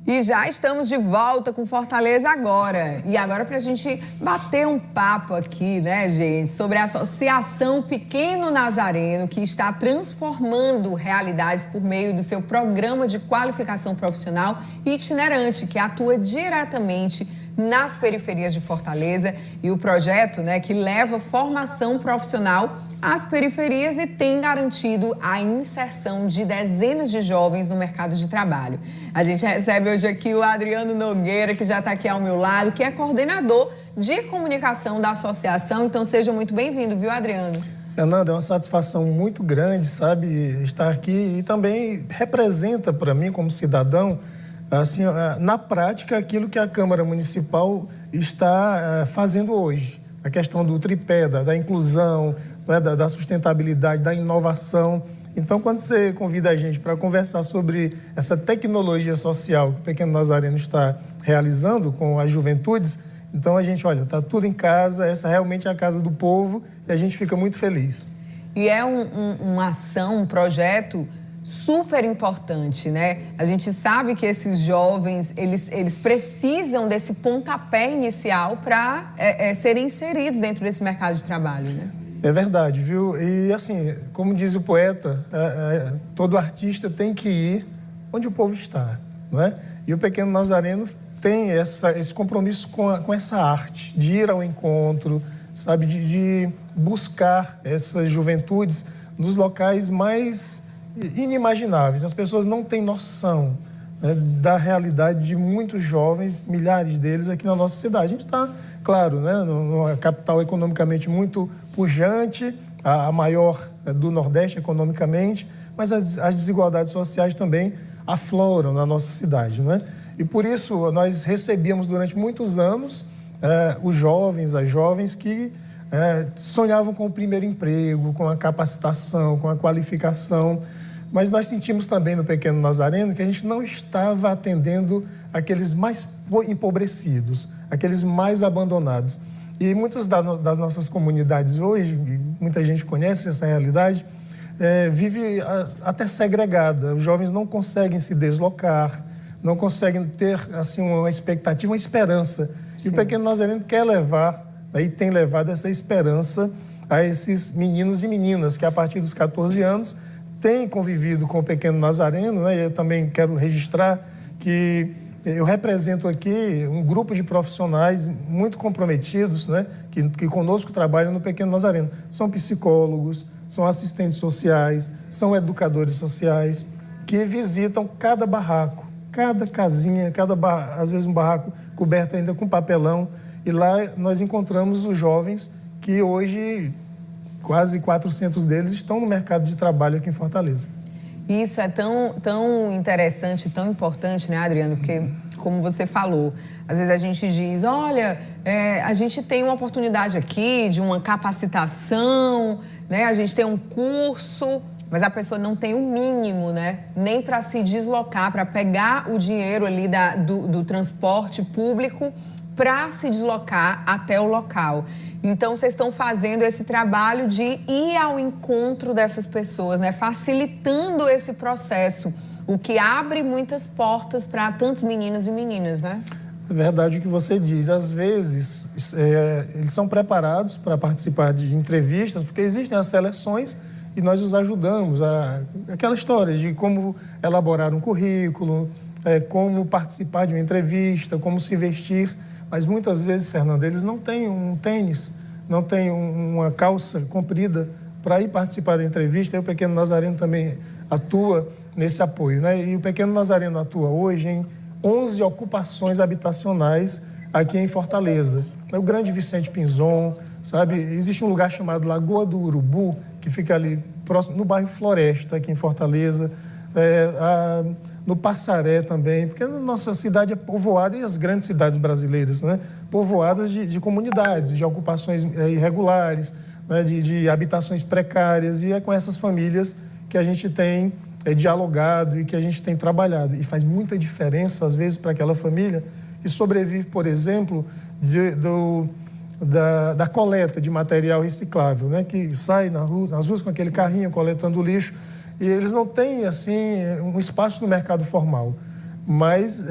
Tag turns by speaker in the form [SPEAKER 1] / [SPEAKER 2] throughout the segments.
[SPEAKER 1] E já estamos de volta com Fortaleza Agora. E agora para a gente bater um papo aqui, né, gente, sobre a Associação Pequeno Nazareno, que está transformando realidades por meio do seu programa de qualificação profissional itinerante, que atua diretamente nas periferias de Fortaleza, e o projeto, né, que leva formação profissional às periferias e tem garantido a inserção de dezenas de jovens no mercado de trabalho. A gente recebe hoje aqui o Adriano Nogueira, que já está aqui ao meu lado, que é coordenador de comunicação da associação. Então, seja muito bem-vindo, viu, Adriano?
[SPEAKER 2] Fernanda, é uma satisfação muito grande, sabe, estar aqui, e também representa para mim, como cidadão, assim, na prática, aquilo que a Câmara Municipal está fazendo hoje. A questão do tripé, da inclusão, né, da sustentabilidade, da inovação. Então, quando você convida a gente para conversar sobre essa tecnologia social que o Pequeno Nazareno está realizando com as juventudes, então a gente, olha, está tudo em casa, essa realmente é a casa do povo e a gente fica muito feliz.
[SPEAKER 1] E é uma ação, um projeto super importante, né? A gente sabe que esses jovens, eles precisam desse pontapé inicial para serem inseridos dentro desse mercado de trabalho, né?
[SPEAKER 2] É verdade, viu? E assim, como diz o poeta, todo artista tem que ir onde o povo está, não é? E o Pequeno Nazareno tem esse compromisso com essa arte, de ir ao encontro, sabe? De buscar essas juventudes nos locais mais inimagináveis. As pessoas não têm noção, né, da realidade de muitos jovens, milhares deles aqui na nossa cidade. A gente está, claro, né, numa capital economicamente muito pujante, a maior do Nordeste economicamente, mas as desigualdades sociais também afloram na nossa cidade, né? E por isso nós recebíamos durante muitos anos os jovens, as jovens que sonhavam com o primeiro emprego, com a capacitação, com a qualificação. Mas nós sentimos também no Pequeno Nazareno que a gente não estava atendendo aqueles mais empobrecidos, aqueles mais abandonados. E muitas das nossas comunidades hoje, muita gente conhece essa realidade, vive até segregada. Os jovens não conseguem se deslocar, não conseguem ter assim, uma expectativa, uma esperança. Sim. E o Pequeno Nazareno quer levar, e tem levado essa esperança a esses meninos e meninas que, a partir dos 14 anos, têm convivido com o Pequeno Nazareno, né? E eu também quero registrar que eu represento aqui um grupo de profissionais muito comprometidos, né? que conosco trabalham no Pequeno Nazareno. São psicólogos, são assistentes sociais, são educadores sociais, que visitam cada barraco, cada casinha, às vezes um barraco coberto ainda com papelão, e lá nós encontramos os jovens que hoje quase 400 deles estão no mercado de trabalho aqui em Fortaleza.
[SPEAKER 1] Isso é tão interessante, tão importante, né, Adriano? Porque, como você falou, às vezes a gente diz, olha, a gente tem uma oportunidade aqui de uma capacitação, né? A gente tem um curso, mas a pessoa não tem o mínimo, né? Nem para se deslocar, para pegar o dinheiro ali do transporte público para se deslocar até o local. Então, vocês estão fazendo esse trabalho de ir ao encontro dessas pessoas, né? Facilitando esse processo, o que abre muitas portas para tantos meninos e meninas, né?
[SPEAKER 2] É verdade o que você diz. Às vezes, eles são preparados para participar de entrevistas, porque existem as seleções e nós os ajudamos. Aquela história de como elaborar um currículo, como participar de uma entrevista, como se vestir. Mas muitas vezes, Fernanda, eles não têm um tênis, não têm uma calça comprida para ir participar da entrevista. E o Pequeno Nazareno também atua nesse apoio, né? E o Pequeno Nazareno atua hoje em 11 ocupações habitacionais aqui em Fortaleza. O Grande Vicente Pinzon, sabe? Existe um lugar chamado Lagoa do Urubu, que fica ali próximo, no bairro Floresta, aqui em Fortaleza. No Passaré também, porque a nossa cidade é povoada, e as grandes cidades brasileiras, né? Povoadas de comunidades, de ocupações irregulares, né? de habitações precárias, e é com essas famílias que a gente tem dialogado e que a gente tem trabalhado. E faz muita diferença, às vezes, para aquela família que sobrevive, por exemplo, da coleta de material reciclável, né? Que sai nas ruas com aquele carrinho coletando lixo, e eles não têm, assim, um espaço no mercado formal. mas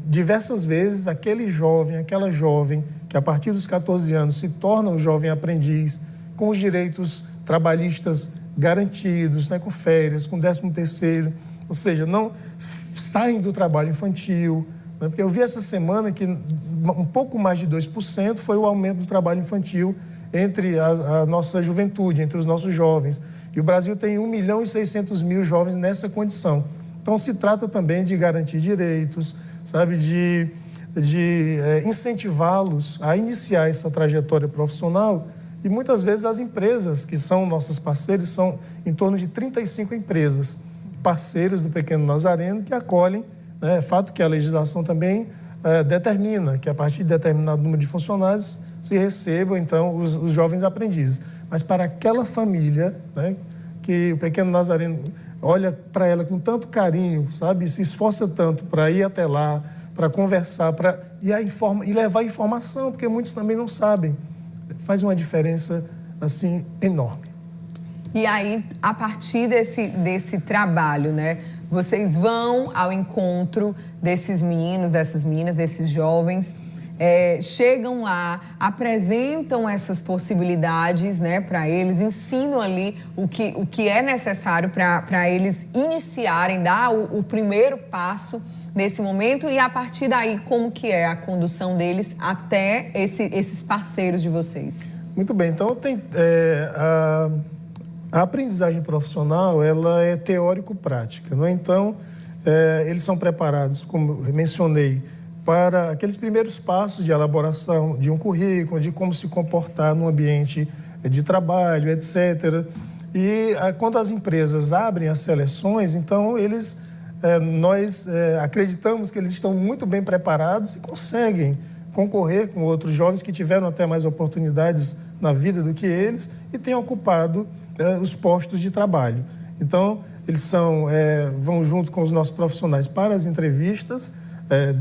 [SPEAKER 2] diversas vezes aquele jovem, aquela jovem que a partir dos 14 anos se torna um jovem aprendiz, com os direitos trabalhistas garantidos, né, com férias, com 13º, ou seja, não saem do trabalho infantil, né, porque eu vi essa semana que um pouco mais de 2% foi o aumento do trabalho infantil entre a nossa juventude, entre os nossos jovens. E o Brasil tem 1.600.000 jovens nessa condição. Então, se trata também de garantir direitos, sabe, de incentivá-los a iniciar essa trajetória profissional. E muitas vezes as empresas que são nossos parceiros, são em torno de 35 empresas, parceiras do Pequeno Nazareno, que acolhem, né, é fato que a legislação também determina que a partir de determinado número de funcionários se recebam, então, os jovens aprendizes. Mas para aquela família, né, que o Pequeno Nazareno olha para ela com tanto carinho, sabe, e se esforça tanto para ir até lá, para conversar, e levar informação, porque muitos também não sabem. Faz uma diferença, assim, enorme.
[SPEAKER 1] E aí, a partir desse trabalho, né, vocês vão ao encontro desses meninos, dessas meninas, desses jovens, chegam lá, apresentam essas possibilidades, né, para eles, ensinam ali o que é necessário para eles iniciarem, dar o primeiro passo nesse momento, e a partir daí, como que é a condução deles até esses parceiros de vocês?
[SPEAKER 2] Muito bem, então a aprendizagem profissional, ela é teórico-prática, não é? Então, eles são preparados, como eu mencionei, para aqueles primeiros passos de elaboração de um currículo, de como se comportar no ambiente de trabalho, etc. E quando as empresas abrem as seleções, então nós acreditamos que eles estão muito bem preparados e conseguem concorrer com outros jovens que tiveram até mais oportunidades na vida do que eles e têm ocupado os postos de trabalho. Então, eles vão junto com os nossos profissionais para as entrevistas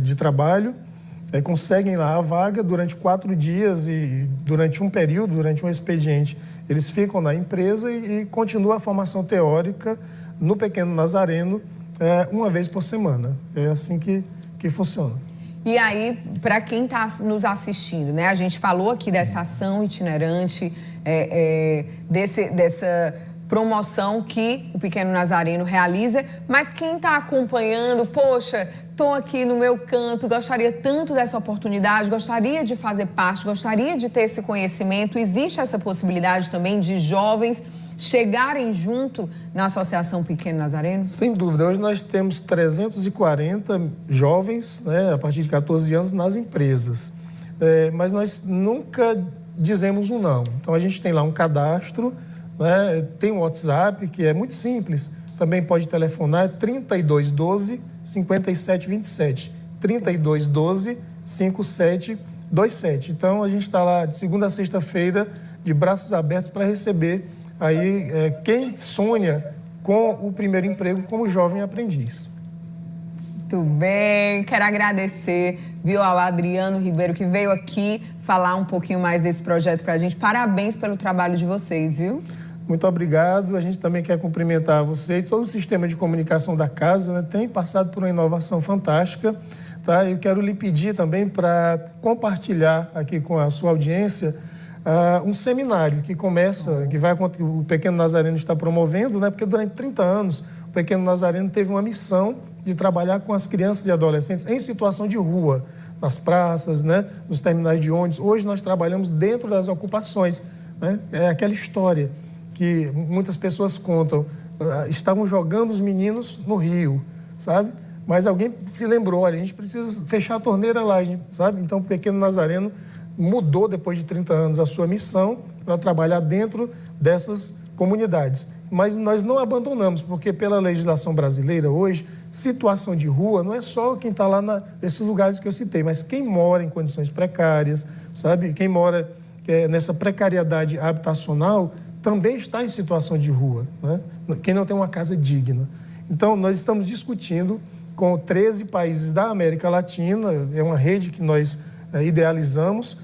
[SPEAKER 2] de trabalho, conseguem lá a vaga durante 4 dias e durante um período, durante um expediente, eles ficam na empresa e continua a formação teórica no Pequeno Nazareno uma vez por semana. É assim que funciona.
[SPEAKER 1] E aí, para quem está nos assistindo, né? A gente falou aqui dessa ação itinerante, dessa promoção que o Pequeno Nazareno realiza, mas quem está acompanhando, poxa, estou aqui no meu canto, gostaria tanto dessa oportunidade, gostaria de fazer parte, gostaria de ter esse conhecimento, existe essa possibilidade também de jovens chegarem junto na Associação Pequeno Nazareno?
[SPEAKER 2] Sem dúvida, hoje nós temos 340 jovens, né, a partir de 14 anos nas empresas, mas nós nunca dizemos um não. Então a gente tem lá um cadastro, né, tem um WhatsApp que é muito simples, também pode telefonar, 3212 5727, 3212 5727. Então a gente está lá de segunda a sexta-feira de braços abertos para receber aí quem sonha com o primeiro emprego como jovem aprendiz.
[SPEAKER 1] Muito bem, quero agradecer, viu, ao Adriano Ribeiro, que veio aqui falar um pouquinho mais desse projeto para a gente. Parabéns pelo trabalho de vocês, viu?
[SPEAKER 2] Muito obrigado. A gente também quer cumprimentar vocês. Todo o sistema de comunicação da casa, né, tem passado por uma inovação fantástica. Tá? Eu quero lhe pedir também para compartilhar aqui com a sua audiência um seminário que o Pequeno Nazareno está promovendo, né? Porque durante 30 anos o Pequeno Nazareno teve uma missão de trabalhar com as crianças e adolescentes em situação de rua, nas praças, né? Nos terminais de ônibus. Hoje nós trabalhamos dentro das ocupações, né? É aquela história que muitas pessoas contam, estavam jogando os meninos no rio, sabe? Mas alguém se lembrou, olha, a gente precisa fechar a torneira lá, sabe? Então o Pequeno Nazareno mudou, depois de 30 anos, a sua missão para trabalhar dentro dessas comunidades. Mas nós não abandonamos, porque pela legislação brasileira hoje, situação de rua não é só quem está lá nesses lugares que eu citei, mas quem mora em condições precárias, sabe? Quem mora nessa precariedade habitacional também está em situação de rua, né? Quem não tem uma casa digna. Então, nós estamos discutindo com 13 países da América Latina, é uma rede que nós idealizamos,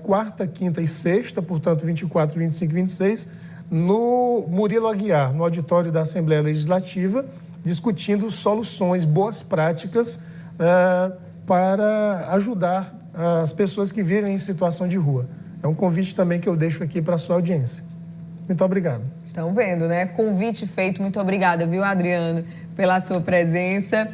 [SPEAKER 2] quarta, quinta e sexta, portanto 24, 25 e 26, no Murilo Aguiar, no auditório da Assembleia Legislativa, discutindo soluções, boas práticas para ajudar as pessoas que vivem em situação de rua. É um convite também que eu deixo aqui para a sua audiência. Muito obrigado.
[SPEAKER 1] Estão vendo, né? Convite feito. Muito obrigada, viu, Adriano, pela sua presença.